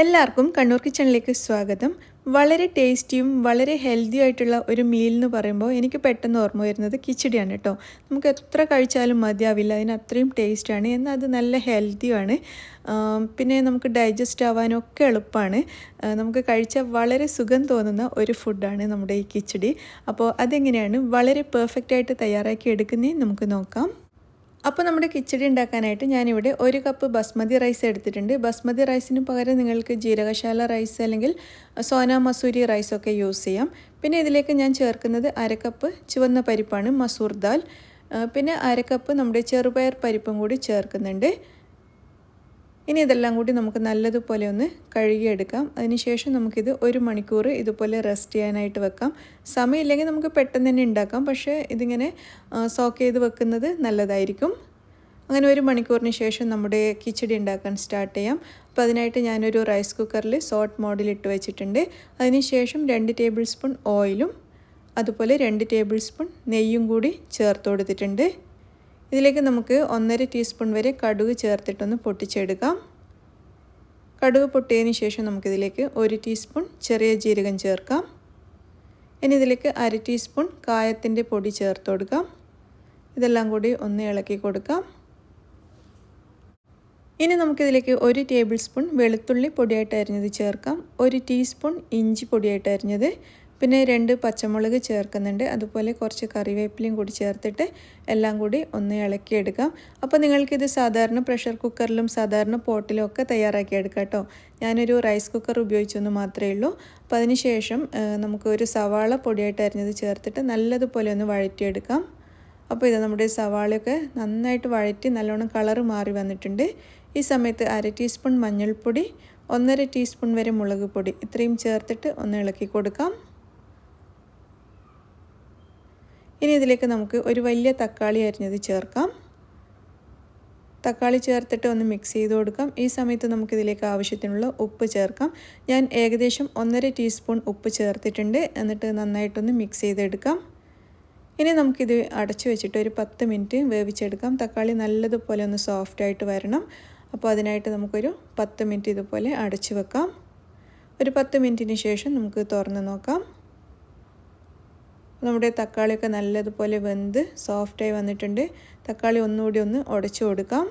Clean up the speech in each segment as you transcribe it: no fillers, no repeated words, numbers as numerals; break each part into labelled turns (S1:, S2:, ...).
S1: എല്ലാവർക്കും കണ്ണൂർ കിച്ചണിലേക്ക് സ്വാഗതം. വളരെ ടേസ്റ്റിയും വളരെ ഹെൽത്തി ആയിട്ടുള്ള ഒരു മീൽ എന്ന് പറയുമ്പോൾ എനിക്ക് പെട്ടെന്ന് ഓർമ്മ വരുന്നത് കിച്ചടിയാണ് കേട്ടോ. നമുക്ക് എത്ര കഴിച്ചാലും മതിയാവില്ല, അതിന് അത്രയും ടേസ്റ്റാണ്. എന്നാൽ അത് നല്ല ഹെൽത്തിയുമാണ്. പിന്നെ നമുക്ക് ഡൈജസ്റ്റ് ആവാനൊക്കെ എളുപ്പമാണ്. നമുക്ക് കഴിച്ചാൽ വളരെ സുഖം തോന്നുന്ന ഒരു ഫുഡാണ് നമ്മുടെ ഈ കിച്ചടി. അപ്പോൾ അതെങ്ങനെയാണ് വളരെ പെർഫെക്റ്റായിട്ട് തയ്യാറാക്കി എടുക്കുന്നതെന്ന് നമുക്ക് നോക്കാം. അപ്പോൾ നമ്മുടെ കിച്ചടി ഉണ്ടാക്കാനായിട്ട് ഞാനിവിടെ 1 കപ്പ് ബസ്മതി റൈസ് എടുത്തിട്ടുണ്ട്. ബസ്മതി റൈസിന് പകരം നിങ്ങൾക്ക് ജീരകശാല റൈസ് അല്ലെങ്കിൽ സോന മസൂരി റൈസൊക്കെ യൂസ് ചെയ്യാം. പിന്നെ ഇതിലേക്ക് ഞാൻ ചേർക്കുന്നത് 1/2 കപ്പ് ചുവന്ന പരിപ്പാണ്, മസൂർ ദാൽ. പിന്നെ 1/2 കപ്പ് നമ്മുടെ ചെറുപയർ പരിപ്പും കൂടി ചേർക്കുന്നുണ്ട്. ഇനി ഇതെല്ലാം കൂടി നമുക്ക് നല്ലതുപോലെ ഒന്ന് കഴുകിയെടുക്കാം. അതിനുശേഷം നമുക്കിത് 1 മണിക്കൂർ ഇതുപോലെ റെസ്റ്റ് ചെയ്യാനായിട്ട് വെക്കാം. സമയമില്ലെങ്കിൽ നമുക്ക് പെട്ടെന്ന് തന്നെ ഉണ്ടാക്കാം, പക്ഷേ ഇതിങ്ങനെ സോക്ക് ചെയ്ത് വെക്കുന്നത് നല്ലതായിരിക്കും. അങ്ങനെ 1 മണിക്കൂറിന് ശേഷം നമ്മുടെ കിച്ചടി ഉണ്ടാക്കാൻ സ്റ്റാർട്ട് ചെയ്യാം. അപ്പോൾ അതിനായിട്ട് ഞാനൊരു റൈസ് കുക്കറിൽ സോട്ട് മോഡിൽ ഇട്ട് വെച്ചിട്ടുണ്ട്. അതിനുശേഷം 2 ടേബിൾ സ്പൂൺ ഓയിലും അതുപോലെ 2 ടേബിൾ സ്പൂൺ നെയ്യും കൂടി ചേർത്ത് കൊടുത്തിട്ടുണ്ട്. ഇതിലേക്ക് നമുക്ക് 1.5 ടീസ്പൂൺ വരെ കടുക് ചേർത്തിട്ടൊന്ന് പൊട്ടിച്ചെടുക്കാം. കടുക് പൊട്ടിയതിന് ശേഷം നമുക്കിതിലേക്ക് 1 ടീസ്പൂൺ ചെറിയ ജീരകം ചേർക്കാം. ഇനി ഇതിലേക്ക് 1/2 ടീസ്പൂൺ കായത്തിൻ്റെ പൊടി ചേർത്ത് കൊടുക്കാം. ഇതെല്ലാം കൂടി ഒന്ന് ഇളക്കി കൊടുക്കാം. ഇനി നമുക്കിതിലേക്ക് 1 ടേബിൾ സ്പൂൺ വെളുത്തുള്ളി പൊടിയായിട്ട് അരിഞ്ഞത് ചേർക്കാം. 1 ടീസ്പൂൺ ഇഞ്ചി പൊടിയായിട്ട് അരിഞ്ഞത്, പിന്നെ 2 പച്ചമുളക് ചേർക്കുന്നുണ്ട്. അതുപോലെ കുറച്ച് കറിവേപ്പിലയും കൂടി ചേർത്തിട്ട് എല്ലാം കൂടി ഒന്ന് ഇളക്കിയെടുക്കാം. അപ്പോൾ നിങ്ങൾക്കിത് സാധാരണ പ്രഷർ കുക്കറിലും സാധാരണ പോട്ടിലും ഒക്കെ തയ്യാറാക്കിയെടുക്കാം കേട്ടോ. ഞാനൊരു റൈസ് കുക്കർ ഉപയോഗിച്ചൊന്ന് മാത്രമേ ഉള്ളൂ. അപ്പോൾ അതിന് ശേഷം നമുക്ക് ഒരു സവാള പൊടിയായിട്ട് അരിഞ്ഞത് ചേർത്തിട്ട് നല്ലതുപോലെ ഒന്ന് വഴറ്റിയെടുക്കാം. അപ്പോൾ ഇത് നമ്മുടെ സവാളയൊക്കെ നന്നായിട്ട് വഴറ്റി നല്ലോണം കളറ് മാറി വന്നിട്ടുണ്ട്. ഈ സമയത്ത് 1/2 ടീസ്പൂൺ മഞ്ഞൾപ്പൊടി, 1.5 ടീസ്പൂൺ വരെ മുളക് പൊടി ഇത്രയും ചേർത്തിട്ട് ഒന്ന് ഇളക്കി കൊടുക്കാം. ഇനി ഇതിലേക്ക് നമുക്ക് ഒരു വലിയ തക്കാളി അരിഞ്ഞത് ചേർക്കാം. തക്കാളി ചേർത്തിട്ട് ഒന്ന് മിക്സ് ചെയ്ത് കൊടുക്കാം. ഈ സമയത്ത് നമുക്കിതിലേക്ക് ആവശ്യത്തിനുള്ള ഉപ്പ് ചേർക്കാം. ഞാൻ ഏകദേശം 1.5 ടീസ്പൂൺ ഉപ്പ് ചേർത്തിട്ടുണ്ട്. എന്നിട്ട് നന്നായിട്ടൊന്ന് മിക്സ് ചെയ്തെടുക്കാം. ഇനി നമുക്കിത് അടച്ചു വെച്ചിട്ട് ഒരു 10 മിനിറ്റ് വേവിച്ചെടുക്കാം. തക്കാളി നല്ലതുപോലെ ഒന്ന് സോഫ്റ്റായിട്ട് വരണം. അപ്പോൾ അതിനായിട്ട് നമുക്കൊരു 10 മിനിറ്റ് ഇതുപോലെ അടച്ചു വെക്കാം. ഒരു 10 മിനിറ്റിന് ശേഷം നമുക്ക് തുറന്ന് നോക്കാം. നമ്മുടെ തക്കാളിയൊക്കെ നല്ലതുപോലെ വെന്ത് സോഫ്റ്റായി വന്നിട്ടുണ്ട്. തക്കാളി ഒന്നുകൂടി ഒന്ന് ഉടച്ചു കൊടുക്കാം.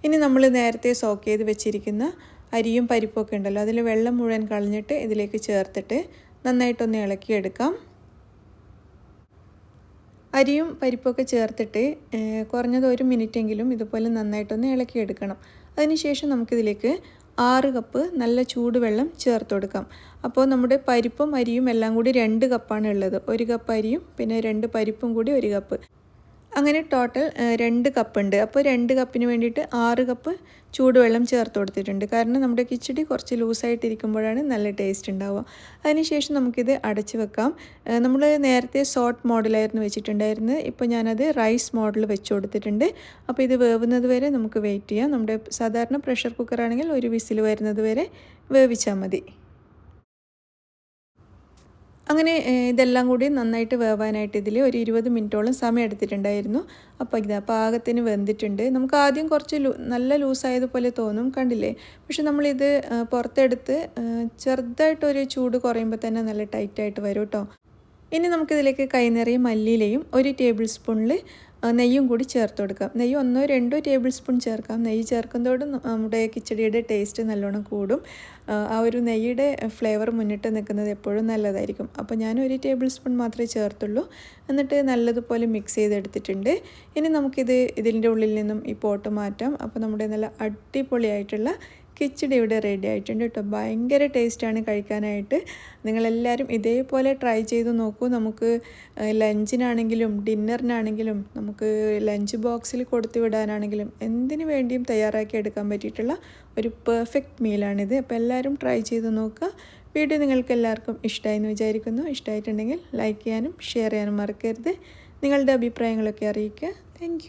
S1: ഇനി നമ്മൾ നേരത്തെ സോക്ക് ചെയ്ത് വെച്ചിരിക്കുന്ന അരിയും പരിപ്പൊക്കെ ഉണ്ടല്ലോ, അതിൽ വെള്ളം മുഴുവൻ കളഞ്ഞിട്ട് ഇതിലേക്ക് ചേർത്തിട്ട് നന്നായിട്ടൊന്ന് ഇളക്കിയെടുക്കാം. അരിയും പരിപ്പൊക്കെ ചേർത്തിട്ട് കുറഞ്ഞത് 1 മിനിറ്റെങ്കിലും ഇതുപോലെ നന്നായിട്ടൊന്ന് ഇളക്കിയെടുക്കണം. അതിനുശേഷം നമുക്കിതിലേക്ക് 6 കപ്പ് നല്ല ചൂടുവെള്ളം ചേർത്ത് കൊടുക്കാം. അപ്പോൾ നമ്മുടെ പരിപ്പും അരിയും എല്ലാം കൂടി 2 കപ്പാണ് ഉള്ളത്. 1 കപ്പ് അരിയും പിന്നെ 2 പരിപ്പും കൂടി 1 കപ്പ്, അങ്ങനെ ടോട്ടൽ 2 കപ്പ് ഉണ്ട്. അപ്പോൾ 2 കപ്പിന് വേണ്ടിയിട്ട് 6 കപ്പ് ചൂടുവെള്ളം ചേർത്ത് കൊടുത്തിട്ടുണ്ട്. കാരണം നമ്മുടെ കിച്ചടി കുറച്ച് ലൂസായിട്ടിരിക്കുമ്പോഴാണ് നല്ല ടേസ്റ്റ് ഉണ്ടാവുക. അതിനുശേഷം നമുക്കിത് അടച്ച് വെക്കാം. നമ്മൾ നേരത്തെ സോട്ട് മോഡലായിരുന്നു വെച്ചിട്ടുണ്ടായിരുന്നത്. ഇപ്പോൾ ഞാനത് റൈസ് മോഡൽ വെച്ച് കൊടുത്തിട്ടുണ്ട്. അപ്പോൾ ഇത് വേവുന്നത് വരെ നമുക്ക് വെയിറ്റ് ചെയ്യാം. നമ്മുടെ സാധാരണ പ്രഷർ കുക്കറാണെങ്കിൽ ഒരു വിസിൽ വരുന്നത് വരെ വേവിച്ചാൽ മതി. അങ്ങനെ ഇതെല്ലാം കൂടി നന്നായിട്ട് വേവാനായിട്ട് ഇതിൽ ഒരു 20 മിനിറ്റോളം സമയം എടുത്തിട്ടുണ്ടായിരുന്നു. അപ്പോൾ ഇത് പാകത്തിന് വെന്തിട്ടുണ്ട്. നമുക്ക് ആദ്യം കുറച്ച് നല്ല ലൂസായതുപോലെ തോന്നും, കണ്ടില്ലേ? പക്ഷെ നമ്മളിത് പുറത്തെടുത്ത് ചെറുതായിട്ടൊരു ചൂട് കുറയുമ്പോൾ തന്നെ നല്ല ടൈറ്റായിട്ട് വരും കേട്ടോ. ഇനി നമുക്കിതിലേക്ക് കൈ നിറയെ മല്ലിയിലയും 1 ടേബിൾ സ്പൂണിൽ നെയ്യും കൂടി ചേർത്ത് കൊടുക്കാം. നെയ്യ് 1-2 ടേബിൾ സ്പൂൺ ചേർക്കാം. നെയ്യ് ചേർക്കുന്നതോടും നമ്മുടെ കിച്ചടിയുടെ ടേസ്റ്റ് നല്ലോണം കൂടും. ആ ഒരു നെയ്യുടെ ഫ്ലേവർ മുന്നിട്ട് നിൽക്കുന്നത് എപ്പോഴും നല്ലതായിരിക്കും. അപ്പോൾ ഞാൻ 1 ടേബിൾ സ്പൂൺ മാത്രമേ ചേർത്തുള്ളൂ. എന്നിട്ട് നല്ലതുപോലെ മിക്സ് ചെയ്തെടുത്തിട്ടുണ്ട്. ഇനി നമുക്കിത് ഇതിൻ്റെ ഉള്ളിൽ നിന്നും ഈ പോട്ട് മാറ്റാം. അപ്പോൾ നമ്മുടെ നല്ല അടിപൊളിയായിട്ടുള്ള കിച്ചടി ഇവിടെ റെഡി ആയിട്ടുണ്ട് കേട്ടോ. ഭയങ്കര ടേസ്റ്റാണ് കഴിക്കാനായിട്ട്. നിങ്ങളെല്ലാവരും ഇതേപോലെ ട്രൈ ചെയ്ത് നോക്കൂ. നമുക്ക് ലഞ്ചിനാണെങ്കിലും ഡിന്നറിനാണെങ്കിലും നമുക്ക് ലഞ്ച് ബോക്സിൽ കൊടുത്തു വിടാനാണെങ്കിലും എന്തിനു വേണ്ടിയും തയ്യാറാക്കി എടുക്കാൻ പറ്റിയിട്ടുള്ള ഒരു പെർഫെക്റ്റ് മീലാണിത്. അപ്പോൾ എല്ലാവരും ട്രൈ ചെയ്ത് നോക്കുക. വീഡിയോ നിങ്ങൾക്ക് എല്ലാവർക്കും ഇഷ്ടമായി എന്ന് വിചാരിക്കുന്നു. ഇഷ്ടമായിട്ടുണ്ടെങ്കിൽ ലൈക്ക് ചെയ്യാനും ഷെയർ ചെയ്യാനും മറക്കരുത്. നിങ്ങളുടെ അഭിപ്രായങ്ങളൊക്കെ അറിയിക്കുക. താങ്ക്